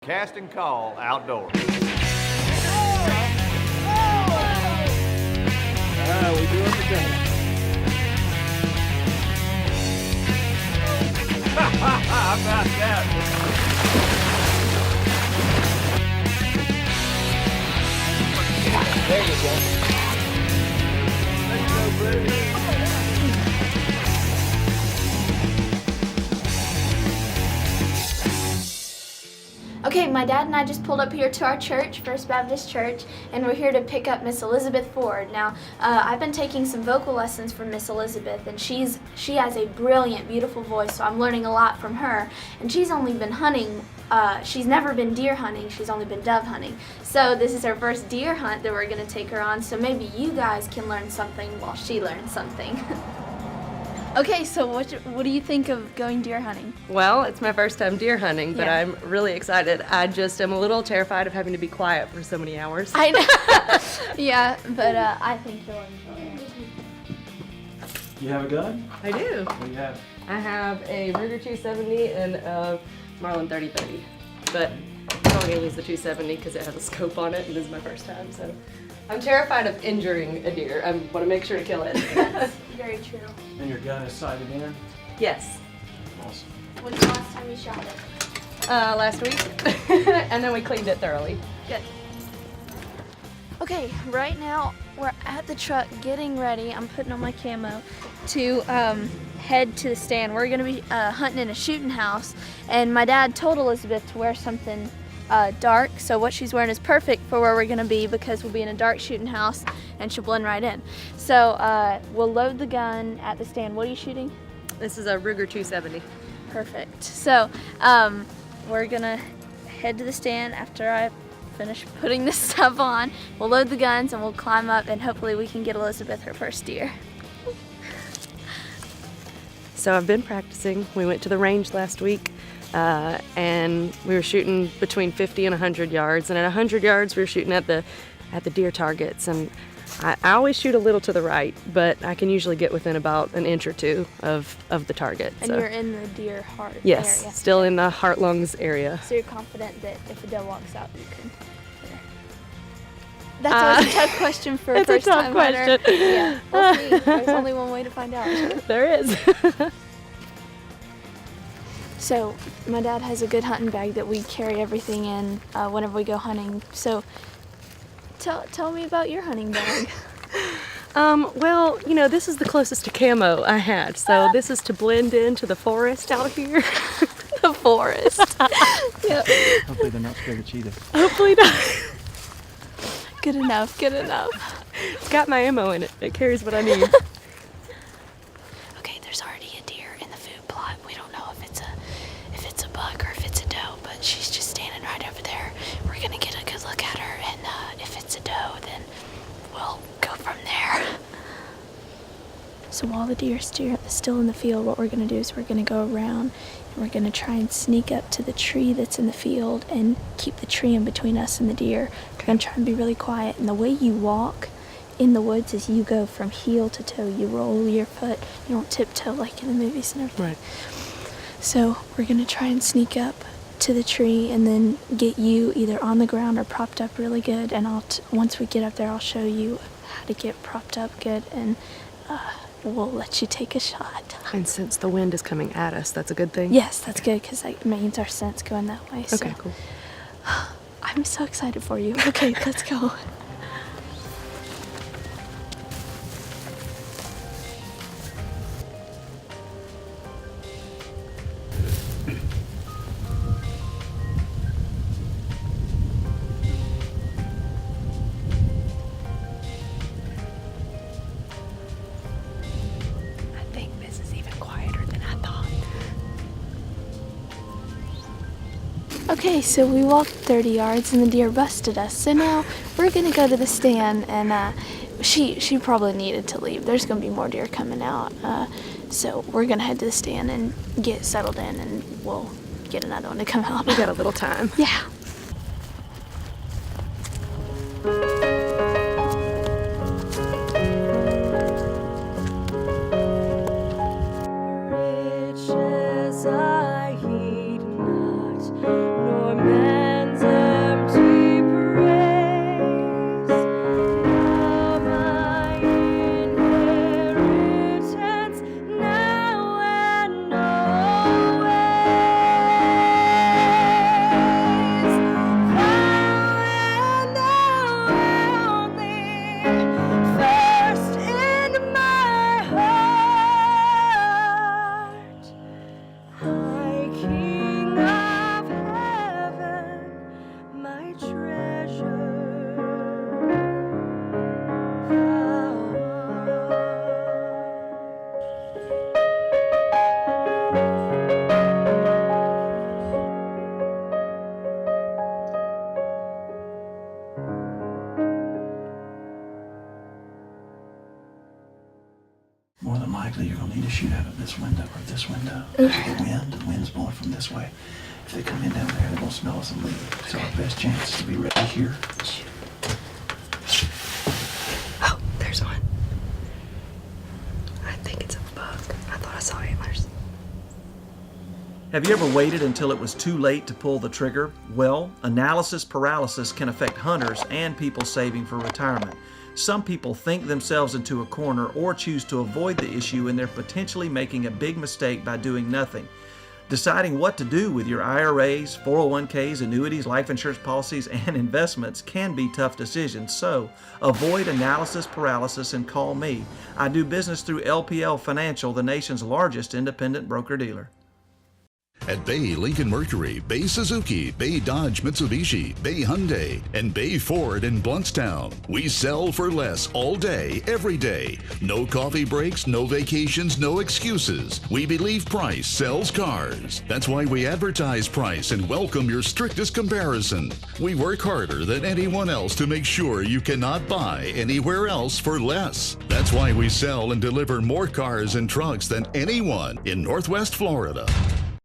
Casting Call Outdoors. We do it together. How about that? There you go. There you go, buddy. Okay, my dad and I just pulled up here to our church, First Baptist Church, and we're here to pick up Miss Elizabeth Ford. Now, I've been taking some vocal lessons from Miss Elizabeth, and she has a brilliant, beautiful voice, so I'm learning a lot from her. And she's only been hunting, she's never been deer hunting, she's only been dove hunting. So this is her first deer hunt that we're gonna take her on, so maybe you guys can learn something while she learns something. Okay, so what do you think of going deer hunting? Well, it's my first time deer hunting, but Yeah. I'm really excited. I just am a little terrified of having to be quiet for so many hours. I know. Yeah, but I think you'll enjoy it. You have a gun? I do. What do you have? I have a Ruger 270 and a Marlin 30-30, but I'm probably gonna use the 270 because it has a scope on it and this is my first time, so I'm terrified of injuring a deer. I want to make sure to kill it. That's very true. And your gun is sighted in? Yes. Awesome. When's the last time you shot it? Last week, and then we cleaned it thoroughly. Good. Okay, right now we're at the truck getting ready. I'm putting on my camo to head to the stand. We're gonna be hunting in a shooting house, and my dad told Elizabeth to wear something dark, so what she's wearing is perfect for where we're gonna be because we'll be in a dark shooting house and she'll blend right in. So we'll load the gun at the stand. What are you shooting? This is a Ruger 270. Perfect. So we're gonna head to the stand after I finish putting this stuff on. We'll load the guns and we'll climb up and hopefully we can get Elizabeth her first deer. So I've been practicing. We went to the range last week and we were shooting between 50 and 100 yards. And at 100 yards we were shooting at the deer targets. And I always shoot a little to the right, but I can usually get within about an inch or two of the target. And so. you're in the deer heart Yes, area. still in the heart lungs area. So you're confident that if a doe walks out, you can hit her. That's always a tough question for a It's a first tough time hunter. question. Yeah, we'll see. There's only one way to find out. There is. So my dad has a good hunting bag that we carry everything in whenever we go hunting. So tell me about your hunting bag. Well, you know, this is the closest to camo I had. So this is to blend into the forest out here. The forest. Yep. Hopefully they're not scared of cheetahs. Hopefully not. Good enough, good enough. It's got my ammo in it. It carries what I need. Okay, there's already a deer in the food plot. We don't know if it's a buck or if it's a doe, but she's just standing right over there. We're gonna get a good look at her, and if it's a doe, then we'll go from there. So while the deer is still in the field, what we're gonna do is we're gonna go around and we're gonna try and sneak up to the tree that's in the field and keep the tree in between us and the deer. We're gonna try and be really quiet, and the way you walk in the woods is you go from heel to toe. You roll your foot. You don't tiptoe like in the movies and everything. Right. So we're gonna try and sneak up to the tree and then get you either on the ground or propped up really good. And once we get up there, I'll show you how to get propped up good, and we'll let you take a shot. And since the wind is coming at us, that's a good thing? Yes, that's good because that means our scent's going that way. So. Okay, cool. I'm so excited for you. Okay, let's go. I think this is even quieter than I thought. Okay, so we walked 30 yards and the deer busted us. So now we're gonna go to the stand, and she probably needed to leave. There's gonna be more deer coming out. So we're gonna head to the stand and get settled in, and we'll get another one to come out. We got a little time. Yeah. Riches I heed not, nor man likely you're gonna need to shoot out of this window or this window. The wind's blowing from this way. If they come in down there, they're gonna smell us and leave. So our best chance is to be ready here. Oh, there's one. I think it's a bug. I thought I saw antlers. Have you ever waited until it was too late to pull the trigger? Well, analysis paralysis can affect hunters and people saving for retirement. Some people think themselves into a corner or choose to avoid the issue, and they're potentially making a big mistake by doing nothing. Deciding what to do with your IRAs, 401ks, annuities, life insurance policies, and investments can be tough decisions. So, avoid analysis paralysis and call me. I do business through LPL Financial, the nation's largest independent broker-dealer. At Bay Lincoln Mercury, Bay Suzuki, Bay Dodge Mitsubishi, Bay Hyundai, and Bay Ford in Bluntstown, we sell for less all day, every day. No coffee breaks, no vacations, no excuses. We believe price sells cars. That's why we advertise price and welcome your strictest comparison. We work harder than anyone else to make sure you cannot buy anywhere else for less. That's why we sell and deliver more cars and trucks than anyone in Northwest Florida.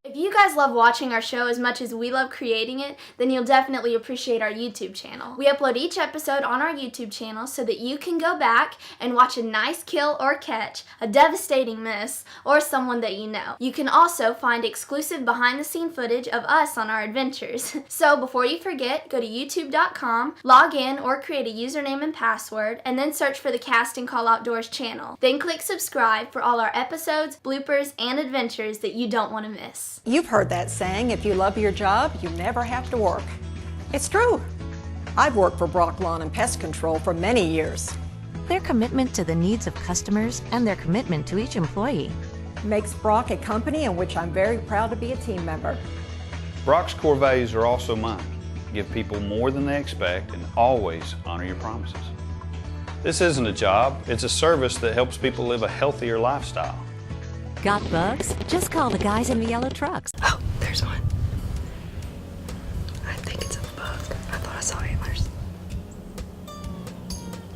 If you guys love watching our show as much as we love creating it, then you'll definitely appreciate our YouTube channel. We upload each episode on our YouTube channel so that you can go back and watch a nice kill or catch, a devastating miss, or someone that you know. You can also find exclusive behind-the-scene footage of us on our adventures. So before you forget, go to youtube.com, log in or create a username and password, and then search for the Casting Call Outdoors channel. Then click subscribe for all our episodes, bloopers, and adventures that you don't want to miss. You've heard that saying, if you love your job, you never have to work. It's true. I've worked for Brock Lawn and Pest Control for many years. Their commitment to the needs of customers and their commitment to each employee Makes Brock a company in which I'm very proud to be a team member. Brock's core values are also mine. Give people more than they expect and always honor your promises. This isn't a job, it's a service that helps people live a healthier lifestyle. got bugs? Just call the guys in the yellow trucks. Oh, there's one. I think it's a bug. I thought I saw antlers.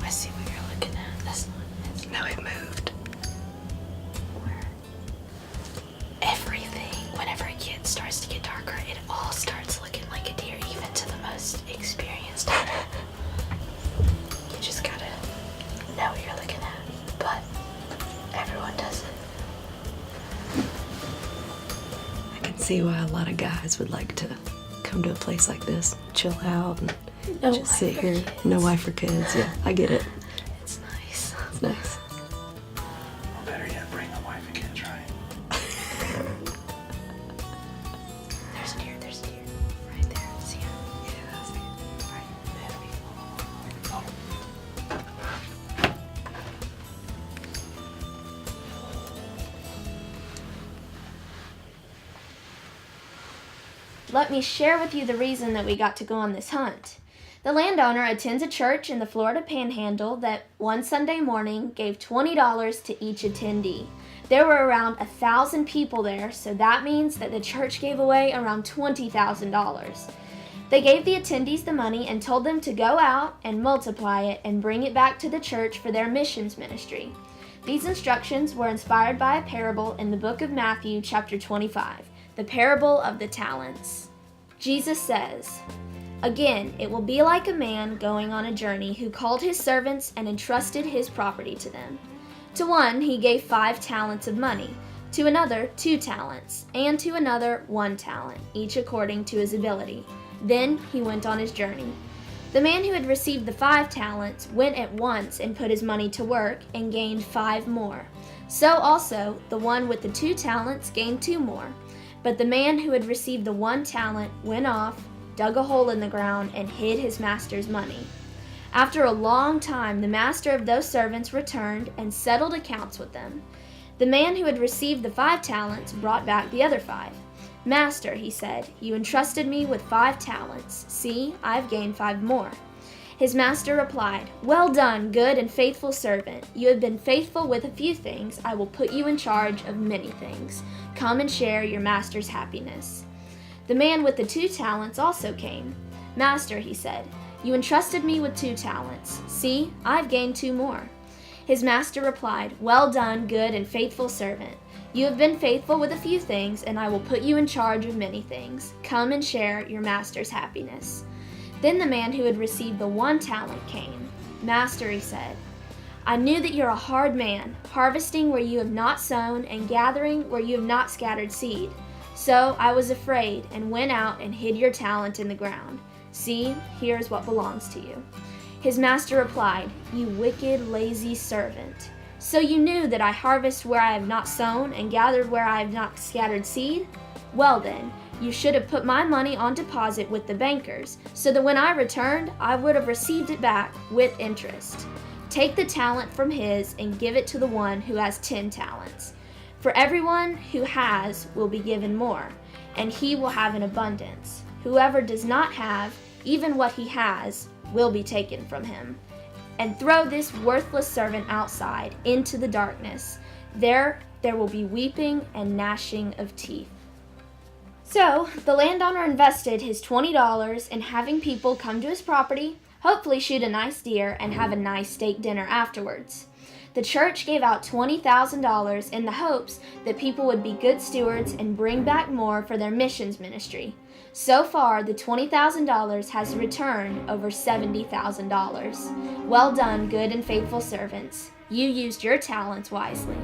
I see what you're looking at. This one. No, it moved. Where? Everything, whenever it starts to get darker, it all starts looking like a deer, even to the most experienced hunter. You just gotta know what you're looking at, but everyone does it. I can see why a lot of guys would like to come to a place like this, chill out, and No just sit wife for here. kids. No wife for kids. Yeah, I get it. It's nice. It's nice. Or better yet, bring a wife and kids, right? There's deer. Right there. See him? Yeah, I see it. Right. Let me share with you the reason that we got to go on this hunt. The landowner attends a church in the Florida Panhandle that one Sunday morning gave $20 to each attendee. There were around 1,000 people there, so that means that the church gave away around $20,000. They gave the attendees the money and told them to go out and multiply it and bring it back to the church for their missions ministry. These instructions were inspired by a parable in the book of Matthew, chapter 25, the parable of the talents. Jesus says, "Again, it will be like a man going on a journey who called his servants and entrusted his property to them. To one he gave 5 talents of money, to another 2 talents, and to another 1 talent, each according to his ability. Then he went on his journey. The man who had received the 5 talents went at once and put his money to work and gained 5 more. So also the one with the 2 talents gained 2 more. But the man who had received the 1 talent went off, dug a hole in the ground, and hid his master's money. After a long time, the master of those servants returned and settled accounts with them. The man who had received the 5 talents brought back the other 5. 'Master,' he said, 'you entrusted me with 5 talents. See, I've gained 5 more.' His master replied, 'Well done, good and faithful servant. You have been faithful with a few things. I will put you in charge of many things. Come and share your master's happiness.' The man with the 2 talents also came. 'Master,' he said, 'you entrusted me with 2 talents. See, I've gained 2 more.' His master replied, "Well done, good and faithful servant. You have been faithful with a few things, and I will put you in charge of many things. Come and share your master's happiness." Then the man who had received the 1 talent came. "Master," he said, "I knew that you're a hard man, harvesting where you have not sown and gathering where you have not scattered seed. So I was afraid and went out and hid your talent in the ground. See, here is what belongs to you." His master replied, "You wicked, lazy servant. So you knew that I harvest where I have not sown and gathered where I have not scattered seed? Well then, you should have put my money on deposit with the bankers, so that when I returned, I would have received it back with interest. Take the talent from his and give it to the one who has 10 talents. For everyone who has will be given more, and he will have an abundance. Whoever does not have, even what he has, will be taken from him. And throw this worthless servant outside into the darkness. There will be weeping and gnashing of teeth." So, the landowner invested his $20 in having people come to his property, hopefully shoot a nice deer, and have a nice steak dinner afterwards. The church gave out $20,000 in the hopes that people would be good stewards and bring back more for their missions ministry. So far, the $20,000 has returned over $70,000. Well done, good and faithful servants. You used your talents wisely.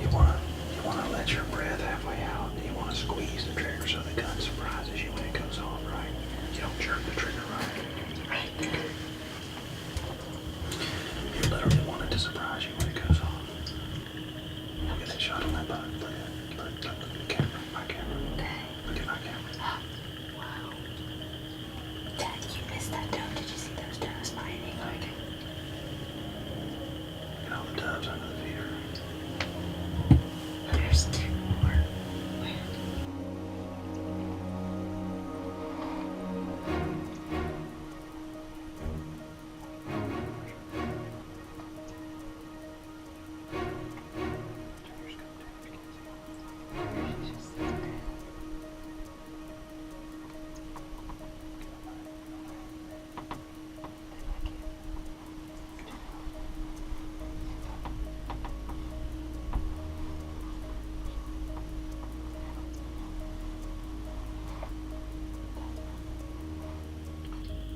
You want to let your breath halfway out. You want to squeeze the trigger so the gun surprises you when it goes off, right? You don't jerk the trigger, right? Right. You literally want it to surprise you when it goes off. Look at that shot on that button. Look at the camera. My camera. Look at my camera. Wow. Dad, you missed that dove. Did you see those doves fighting? Look at all the doves under the feeder. There's 2 more.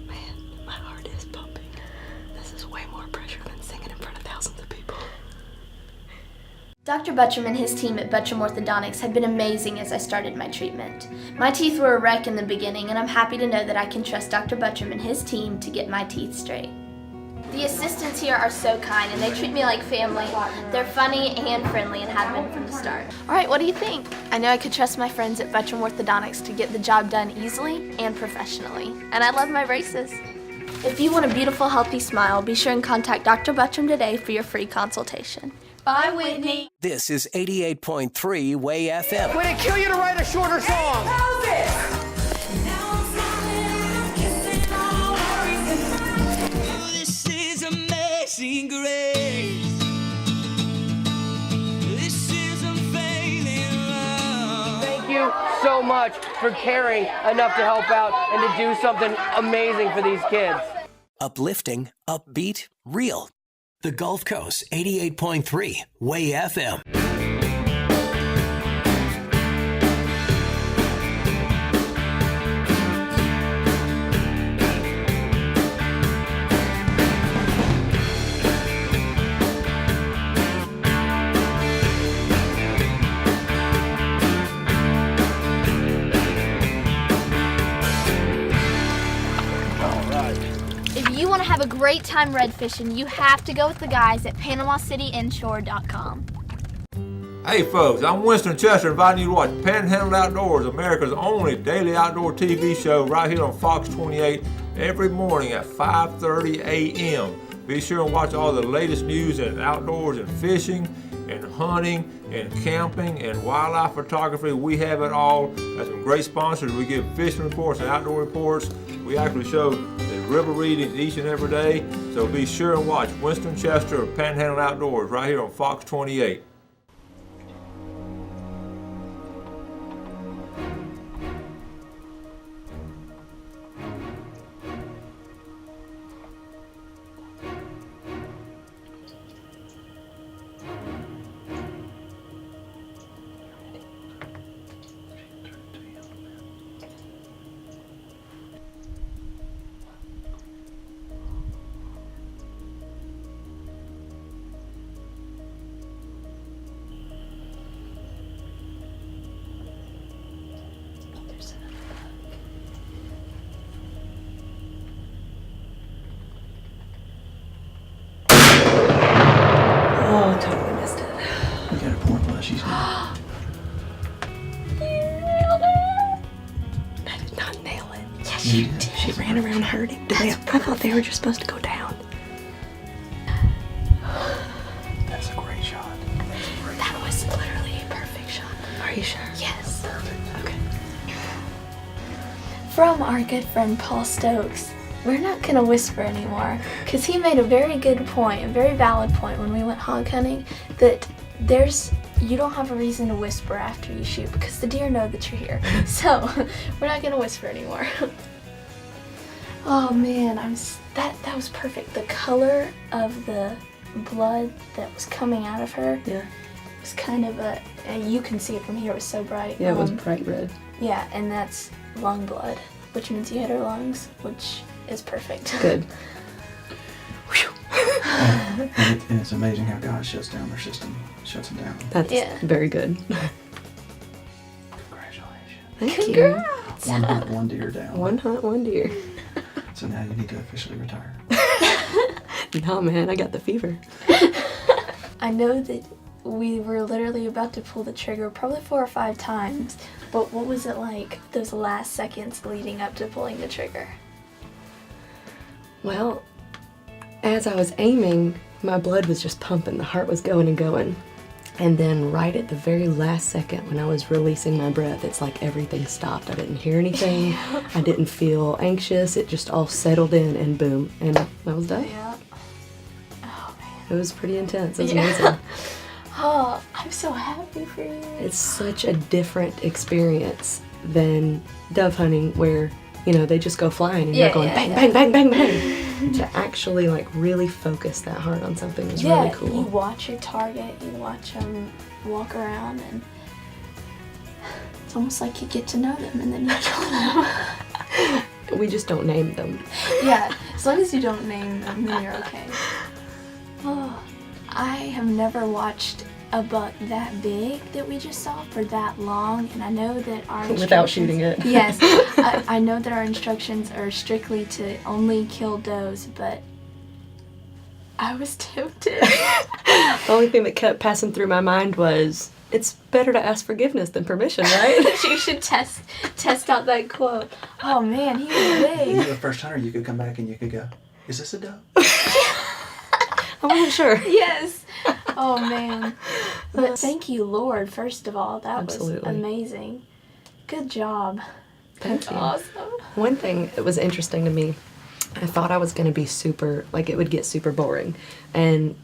Where? My heart is pumping. This is way more pressure than singing in front of thousands of people. Dr. Butcham and his team at Butcham Orthodontics have been amazing as I started my treatment. My teeth were a wreck in the beginning, and I'm happy to know that I can trust Dr. Butcham and his team to get my teeth straight. The assistants here are so kind, and they treat me like family. They're funny and friendly and have been from the start. All right, what do you think? I know I could trust my friends at Butcham Orthodontics to get the job done easily and professionally. And I love my braces. If you want a beautiful, healthy smile, be sure and contact Dr. Butcham today for your free consultation. Bye, Whitney. This is 88.3 Way FM. Would it kill you to write a shorter song? This is amazing grace. This is unfailing love. Thank you so much for caring enough to help out and to do something amazing for these kids. Uplifting, upbeat, real. The Gulf Coast 88.3 Way FM. If you want to have a great time redfishing, you have to go with the guys at PanamaCityInshore.com. Hey folks, I'm Winston Chester inviting you to watch Panhandle Outdoors, America's only daily outdoor TV show right here on Fox 28 every morning at 5:30 a.m. Be sure and watch all the latest news in outdoors and fishing and hunting in camping and wildlife photography. We have it all. Got some great sponsors. We give fishing reports and outdoor reports. We actually show the river readings each and every day. So be sure and watch Winston Chester or Panhandle Outdoors right here on Fox 28. Oh, totally missed it. Look at her poor blush. She's gone. I did not nail it. Yes, she did. She ran around hurting. I thought they were just supposed to go down. That's a great shot. That was literally a perfect shot. Are you sure? Yes. Perfect. Okay. From our good friend Paul Stokes, we're not going to whisper anymore, because he made a very good point, a very valid point when we went hog hunting, that you don't have a reason to whisper after you shoot, because the deer know that you're here. So we're not going to whisper anymore. Oh man, that was perfect. The color of the blood that was coming out of her was kind of and you can see it from here, it was so bright. Yeah, it was bright red. Yeah, and that's lung blood, which means you hit her lungs, which is perfect. Good. And it's amazing how God shuts down their system, shuts them down. That's very good. Congratulations. Thank Congrats. One hunt, one deer down. One hunt, one deer. So now you need to officially retire. No, man, I got the fever. I know that we were literally about to pull the trigger probably 4 or 5 times, but what was it like those last seconds leading up to pulling the trigger? Well, as I was aiming, my blood was just pumping. The heart was going and going. And then right at the very last second when I was releasing my breath, it's like everything stopped. I didn't hear anything. I didn't feel anxious. It just all settled in and boom. And I was done. Yeah. Oh, man. It was pretty intense. It was amazing. Oh, I'm so happy for you. It's such a different experience than dove hunting where, you know, they just go flying and you're going bang, bang, bang, bang, bang. To actually like really focus that hard on something is really cool. You watch your target, you watch them walk around, and it's almost like you get to know them and then you kill them. We just don't name them. Yeah, as long as you don't name them, then you're okay. Oh, I have never watched a buck that big that we just saw for that long, and I know that our without shooting it. Yes, I know that our instructions are strictly to only kill does, but I was tempted. The only thing that kept passing through my mind was, it's better to ask forgiveness than permission, right? You should test out that quote. Oh man, he was big. If you're the first hunter, you could come back and you could go, is this a dove? I wasn't sure. Yes. Oh man. But thank you, Lord, first of all. That was amazing. Good job. Thank you. Awesome. One thing that was interesting to me, I thought I was going to be it would get super boring. And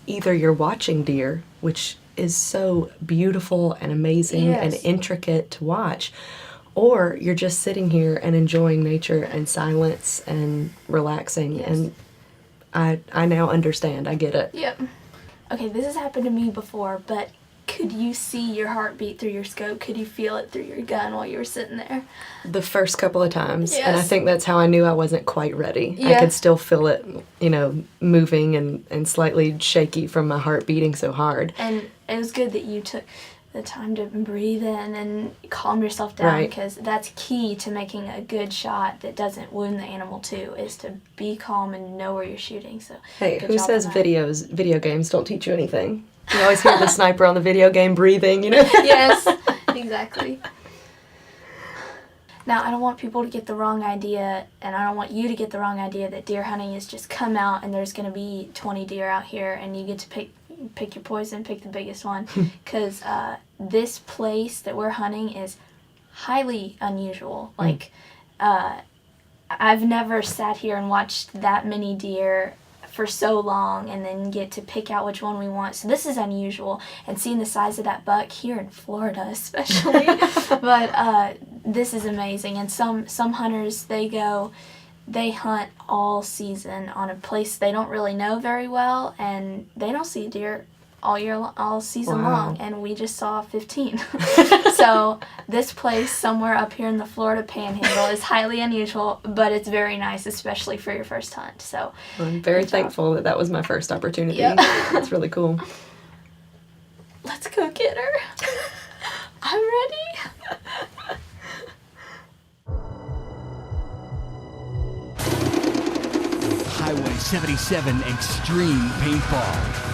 either you're watching deer, which is so beautiful and amazing and intricate to watch, or you're just sitting here and enjoying nature and silence and relaxing. Yes. And I now understand. I get it. Yep. Okay, this has happened to me before, but could you see your heartbeat through your scope? Could you feel it through your gun while you were sitting there? The first couple of times. Yes. And I think that's how I knew I wasn't quite ready. Yeah. I could still feel it, you know, moving and slightly shaky from my heart beating so hard. And it was good that you took the time to breathe in and calm yourself down, because that's key to making a good shot that doesn't wound the animal too, is to be calm and know where you're shooting. So hey, who says video games don't teach you anything? You always hear the sniper on the video game breathing, you know? Yes, exactly. Now, I don't want people to get the wrong idea, and I don't want you to get the wrong idea that deer hunting is just come out and there's going to be 20 deer out here and you get to pick pick your poison, pick the biggest one, because this place that we're hunting is highly unusual. Like, I've never sat here and watched that many deer for so long and then get to pick out which one we want. So this is unusual, and seeing the size of that buck here in Florida especially. But this is amazing. And some hunters, they hunt all season on a place they don't really know very well, and they don't see deer all season long, and we just saw 15. So this place somewhere up here in the Florida Panhandle is highly unusual, but it's very nice, especially for your first hunt. So I'm very thankful that was my first opportunity. Yep. That's really cool. Let's go get her. I'm ready. Highway 77 Extreme Paintball.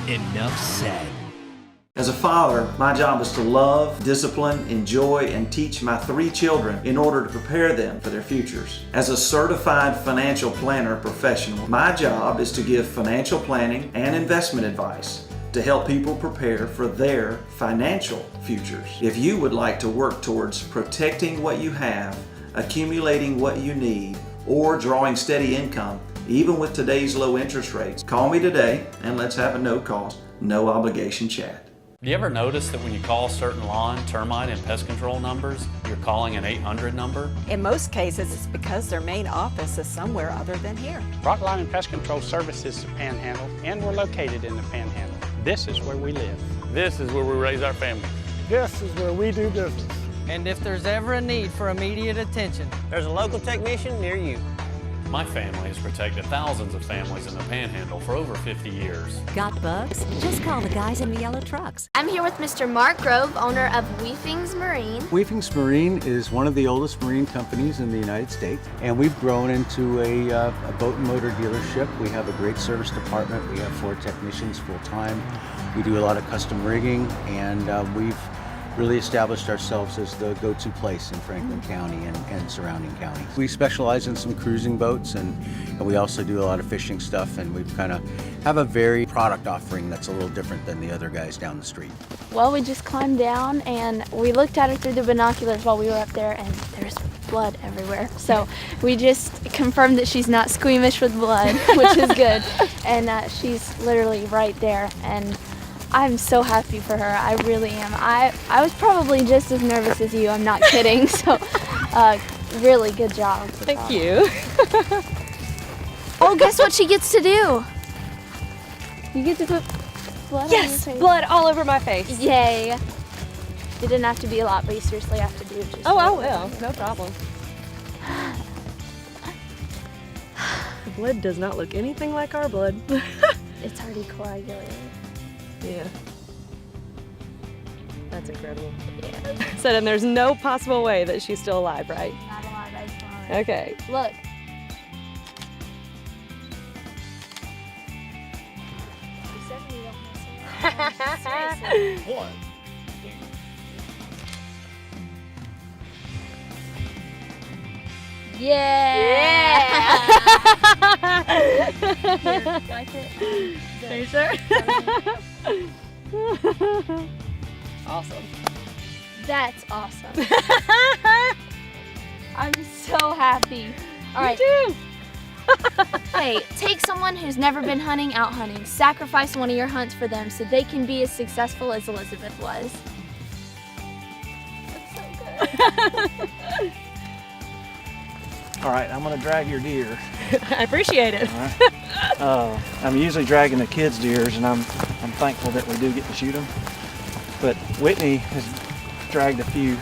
Enough said. As a father, my job is to love, discipline, enjoy, and teach my 3 children in order to prepare them for their futures. As a certified financial planner professional, my job is to give financial planning and investment advice to help people prepare for their financial futures. If you would like to work towards protecting what you have, accumulating what you need, or drawing steady income, even with today's low interest rates, call me today and let's have a no-cost, no-obligation chat. Do you ever notice that when you call certain lawn, termite, and pest control numbers, you're calling an 800 number? In most cases, it's because their main office is somewhere other than here. Brock Lawn and Pest Control services the Panhandle, and we're located in the Panhandle. This is where we live. This is where we raise our family. This is where we do business. And if there's ever a need for immediate attention, there's a local technician near you. My family has protected thousands of families in the Panhandle for over 50 years. Got bugs? Just call the guys in the yellow trucks. I'm here with Mr. Mark Grove, owner of Weefings Marine. Weefings Marine is one of the oldest marine companies in the United States, and we've grown into a boat and motor dealership. We have a great service department. We have 4 technicians full-time. We do a lot of custom rigging, and we've really established ourselves as the go-to place in Franklin County and surrounding counties. We specialize in some cruising boats, and we also do a lot of fishing stuff, and we kind of have a very product offering that's a little different than the other guys down the street. Well, we just climbed down and we looked at her through the binoculars while we were up there, and there's blood everywhere. So we just confirmed that she's not squeamish with blood, which is good. And she's literally right there, and I'm so happy for her. I really am. I was probably just as nervous as you. I'm not kidding. So really good job. Thank you. Oh, guess what she gets to do? You get to put blood on your face. Blood all over my face. Yay. It didn't have to be a lot, but you seriously have to do it. Just I will. No problem. The blood does not look anything like our blood. It's already coagulated. Yeah. That's incredible. Yeah. So then there's no possible way that she's still alive, right? Not alive, I promise. Okay. Look. You said you don't mess around. Seriously. What? Yeah! Here, like it. Are you sure? Awesome. That's awesome. I'm so happy. All right. Me too. Hey, take someone who's never been hunting out hunting. Sacrifice one of your hunts for them so they can be as successful as Elizabeth was. That's so good. All right, I'm gonna drag your deer. I appreciate it. All right. I'm usually dragging the kids' deers, and I'm thankful that we do get to shoot them. But Whitney has dragged a few,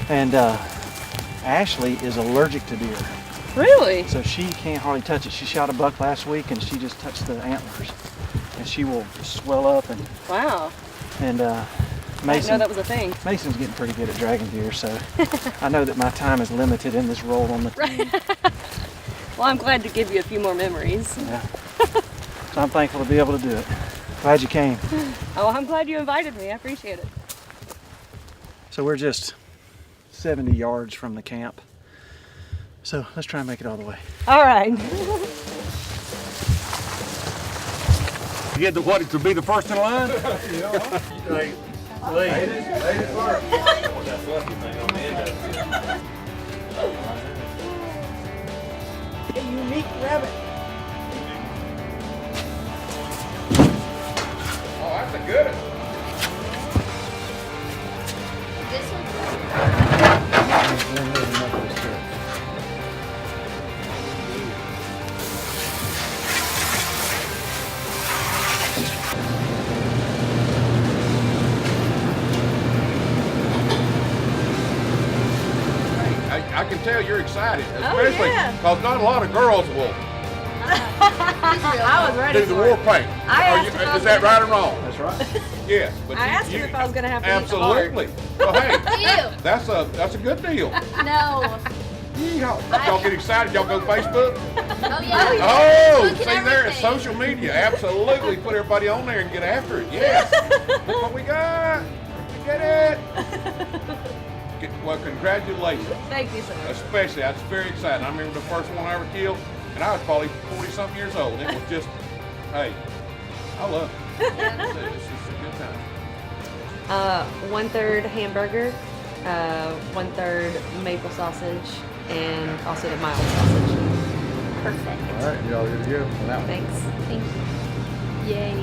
and Ashley is allergic to deer. Really? So she can't hardly touch it. She shot a buck last week, and she just touched the antlers, and she will swell up and. Wow. And I didn't know that was a thing. Mason's getting pretty good at dragging deer, so I know that my time is limited in this role on the team. Well, I'm glad to give you a few more memories. Yeah. So I'm thankful to be able to do it. Glad you came. Oh, I'm glad you invited me. I appreciate it. So we're just 70 yards from the camp. So let's try and make it all the way. All right. You get what to be the first in line? Ladies first. That fluffy thing on the end of it. A unique rabbit. Oh, that's a good one. This one's I can tell you're excited, Oh, especially yeah. because not a lot of girls will I was ready do the for war it. paint. I asked if I was Is that gonna- right or wrong? That's right. Yes. But I asked him if I was going to have to eat the absolutely. Well, hey, Ew. that's a good deal. No. Y'all get excited. Y'all go Facebook. Oh yeah. Oh, Look see at there, it's everything. social media. Absolutely, put everybody on there and get after it. Yes. Look what we got. We get it. Well, congratulations. Thank you, sir. Especially, that's very exciting. I remember the first one I ever killed, and I was probably 40-something years old. It was just, hey, I love it. This is a good time. 1/3 hamburger, 1/3 maple sausage, and also the mild sausage. Perfect. All right, y'all good to go on that one? Thanks. Thank you. Yay.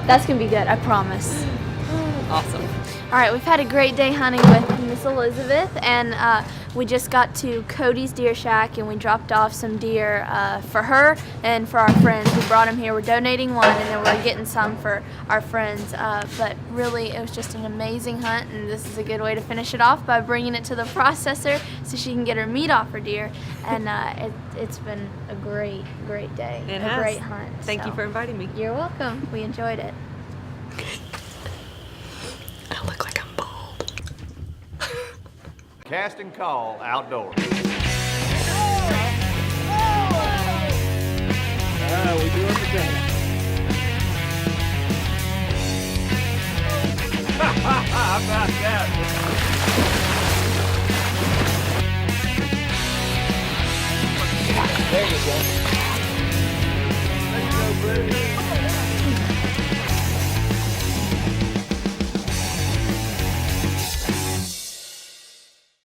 That's gonna be good, I promise. Awesome. All right, we've had a great day hunting with Miss Elizabeth, and we just got to Cody's deer shack, and we dropped off some deer for her and for our friends. We brought them here. We're donating one, and then we're getting some for our friends. But really, it was just an amazing hunt, and this is a good way to finish it off by bringing it to the processor so she can get her meat off her deer. And it's been a great, great day. It a has. great hunt. Thank you so. for inviting me. You're welcome. We enjoyed it. I look like I'm bald. Cast and call outdoors. We do it today. How about that? There you go. There you go, buddy.